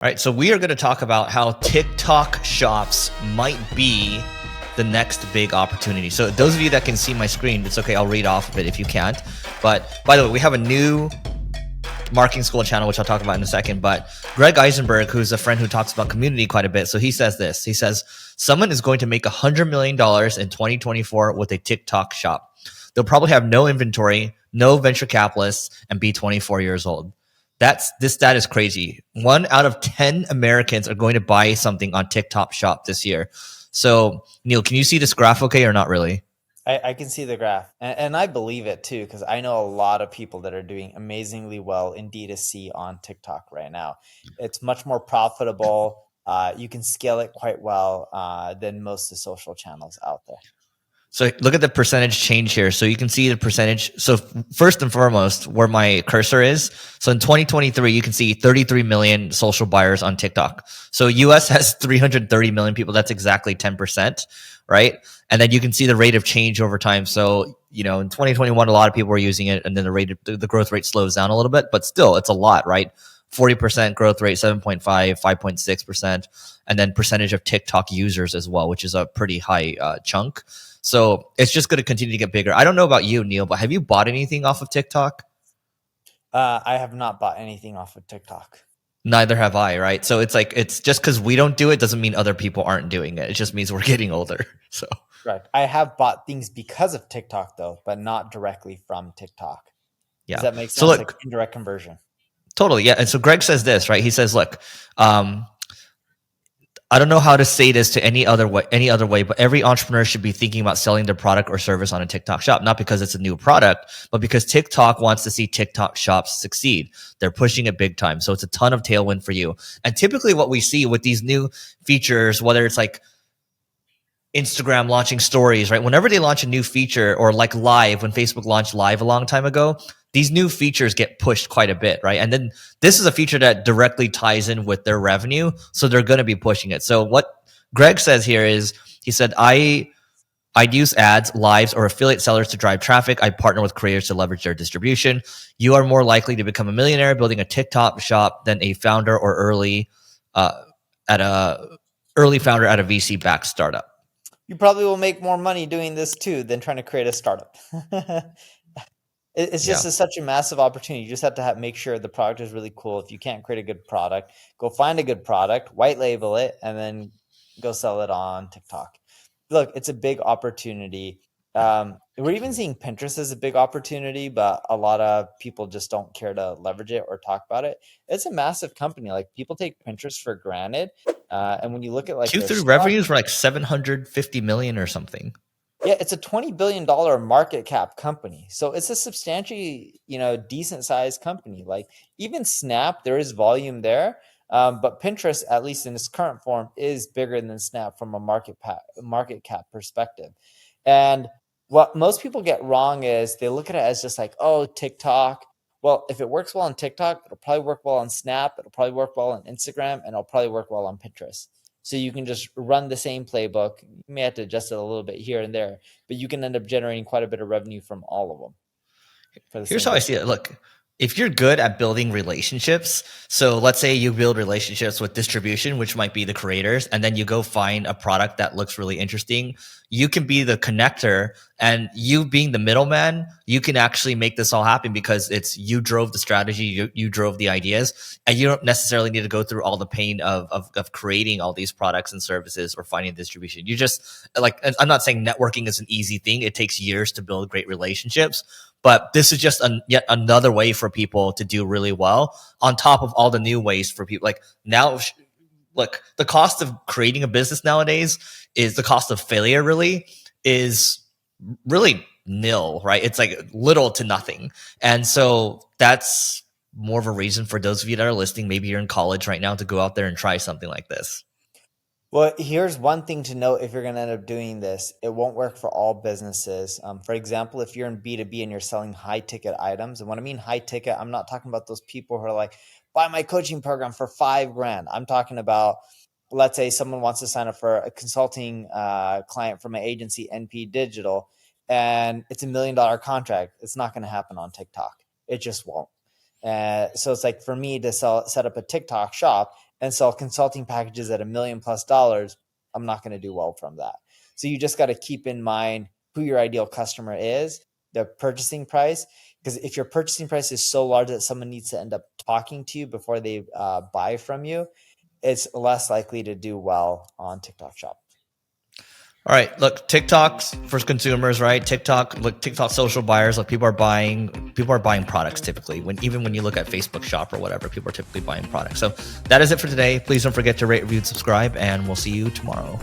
All right, so we are going to talk about how TikTok shops might be the next big opportunity. So those of you that can see my screen, it's okay, I'll read off of it if you can't. But by the way, we have a new marketing school channel, which I'll talk about in a second. But Greg Eisenberg, who's a friend who talks about community quite a bit, so he says this. He says, someone is going to make $100 million in 2024 with a TikTok shop. They'll probably have no inventory, no venture capitalists, and be 24 years old. This stat is crazy. 1 out of 10 Americans are going to buy something on TikTok shop this year. So Neil, can you see this graph okay or not really? I can see the graph, and I believe it too, because I know a lot of people that are doing amazingly well in D2C on TikTok right now. It's much more profitable. You can scale it quite well than most of the social channels out there. So look at the percentage change here. So you can see the percentage. So first and foremost, where my cursor is. So in 2023, you can see 33 million social buyers on TikTok. So US has 330 million people. That's exactly 10%, right? And then you can see the rate of change over time. So, in 2021, a lot of people were using it, and then the growth rate slows down a little bit, but still it's a lot, right? 40% growth rate, 7.5, 5.6%, and then percentage of TikTok users as well, which is a pretty high chunk. So it's just going to continue to get bigger. I don't know about you, Neil, but have you bought anything off of TikTok? I have not bought anything off of TikTok. Neither have I, right? So it's just because we don't do it doesn't mean other people aren't doing it. It just means we're getting older. So right. I have bought things because of TikTok though, but not directly from TikTok. Yeah. Does that make sense? So look, like indirect conversion. Totally. Yeah. And so Greg says this, right? He says, look, I don't know how to say this to any other way, but every entrepreneur should be thinking about selling their product or service on a TikTok shop, not because it's a new product, but because TikTok wants to see TikTok shops succeed. They're pushing it big time. So it's a ton of tailwind for you. And typically what we see with these new features, whether it's like Instagram launching stories, right? Whenever they launch a new feature, or like Live, when Facebook launched Live a long time ago, these new features get pushed quite a bit, right? And then this is a feature that directly ties in with their revenue, so they're going to be pushing it. So what Greg says here is, he said, I'd use ads, lives, or affiliate sellers to drive traffic. I partner with creators to leverage their distribution. You are more likely to become a millionaire building a TikTok shop than a founder or early founder at a VC-backed startup. You probably will make more money doing this too than trying to create a startup. It's just such a massive opportunity. You just have to make sure the product is really cool. If you can't create a good product, go find a good product, white label it, and then go sell it on TikTok. Look, it's a big opportunity. We're even seeing Pinterest as a big opportunity, but a lot of people just don't care to leverage it or talk about it. It's a massive company. Like, people take Pinterest for granted. And when you look at like Q3 revenues were like 750 million or something. Yeah, it's a $20 billion market cap company. So it's a substantially, decent sized company. Like, even Snap, there is volume there. But Pinterest, at least in its current form, is bigger than Snap from a market cap perspective. And what most people get wrong is they look at it as just like, oh, TikTok. Well, if it works well on TikTok, it'll probably work well on Snap. It'll probably work well on Instagram, and it'll probably work well on Pinterest. So you can just run the same playbook. You may have to adjust it a little bit here and there, but you can end up generating quite a bit of revenue from all of them. Here's how I see it. Look, if you're good at building relationships, so let's say you build relationships with distribution, which might be the creators, and then you go find a product that looks really interesting, you can be the connector, and you being the middleman, you can actually make this all happen because it's you drove the strategy, you drove the ideas, and you don't necessarily need to go through all the pain of creating all these products and services or finding distribution. You just, like, I'm not saying networking is an easy thing. It takes years to build great relationships. But this is just yet another way for people to do really well, on top of all the new ways for people. Like, now, look, the cost of creating a business nowadays is the cost of failure is really nil, right? It's like little to nothing. And so that's more of a reason for those of you that are listening, maybe you're in college right now, to go out there and try something like this. Well, here's one thing to note if you're going to end up doing this. It won't work for all businesses. For example, if you're in B2B and you're selling high ticket items, and when I mean high ticket, I'm not talking about those people who are like, buy my coaching program for $5,000. I'm talking about, let's say someone wants to sign up for a consulting client from an agency, NP Digital, and it's $1 million contract. It's not going to happen on TikTok. It just won't. So it's like, for me to set up a TikTok shop, and sell consulting packages at $1 million plus, I'm not going to do well from that. So you just got to keep in mind who your ideal customer is, the purchasing price, because if your purchasing price is so large that someone needs to end up talking to you before they buy from you, it's less likely to do well on TikTok Shop. All right, look, TikTok's for consumers, right? TikTok social buyers, like people are buying products typically. Even when you look at Facebook Shop or whatever, people are typically buying products. So that is it for today. Please don't forget to rate, review, and subscribe, and we'll see you tomorrow.